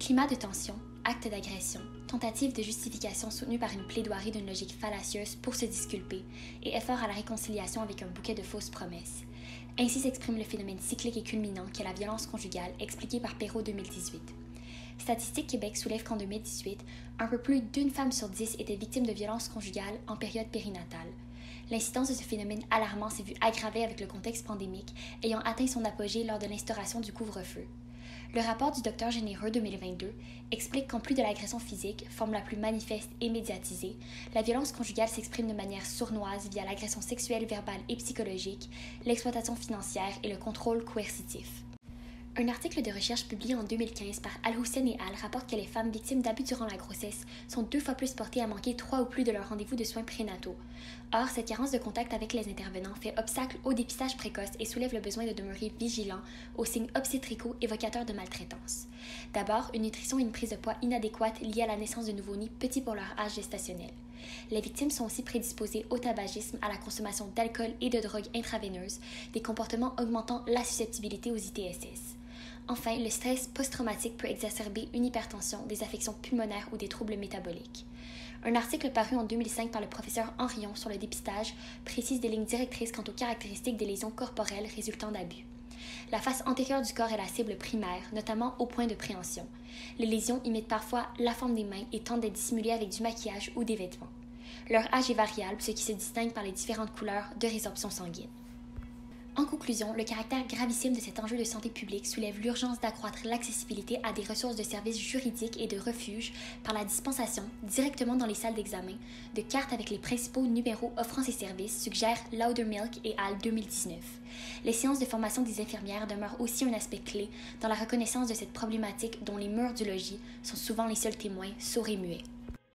Climat de tension, acte d'agression, tentative de justification soutenue par une plaidoirie d'une logique fallacieuse pour se disculper et effort à la réconciliation avec un bouquet de fausses promesses. Ainsi s'exprime le phénomène cyclique et culminant qu'est la violence conjugale, expliqué par Perrault 2018. Statistique Québec soulève qu'en 2018, un peu plus d'une femme sur 10 était victime de violences conjugales en période périnatale. L'incidence de ce phénomène alarmant s'est vue aggravée avec le contexte pandémique ayant atteint son apogée lors de l'instauration du couvre-feu. Le rapport du Docteur Généreux 2022 explique qu'en plus de l'agression physique, forme la plus manifeste et médiatisée, la violence conjugale s'exprime de manière sournoise via l'agression sexuelle, verbale et psychologique, l'exploitation financière et le contrôle coercitif. Un article de recherche publié en 2015 par Al-Hussein et Al rapporte que les femmes victimes d'abus durant la grossesse sont 2 fois plus portées à manquer 3 ou plus de leur rendez-vous de soins prénataux. Or, cette carence de contact avec les intervenants fait obstacle au dépistage précoce et soulève le besoin de demeurer vigilant aux signes obstétricaux évocateurs de maltraitance. D'abord, une nutrition et une prise de poids inadéquates liées à la naissance de nouveau-nés petits pour leur âge gestationnel. Les victimes sont aussi prédisposées au tabagisme, à la consommation d'alcool et de drogues intraveineuses, des comportements augmentant la susceptibilité aux ITSS. Enfin, le stress post-traumatique peut exacerber une hypertension, des affections pulmonaires ou des troubles métaboliques. Un article paru en 2005 par le professeur Henrion sur le dépistage précise des lignes directrices quant aux caractéristiques des lésions corporelles résultant d'abus. La face antérieure du corps est la cible primaire, notamment au point de préhension. Les lésions imitent parfois la forme des mains et tentent d'être dissimulées avec du maquillage ou des vêtements. Leur âge est variable, ce qui se distingue par les différentes couleurs de résorption sanguine. En conclusion, le caractère gravissime de cet enjeu de santé publique soulève l'urgence d'accroître l'accessibilité à des ressources de services juridiques et de refuge par la dispensation, directement dans les salles d'examen, de cartes avec les principaux numéros offrant ces services, suggère Loudermilk et Al 2019. Les séances de formation des infirmières demeurent aussi un aspect clé dans la reconnaissance de cette problématique dont les murs du logis sont souvent les seuls témoins sourds et muets.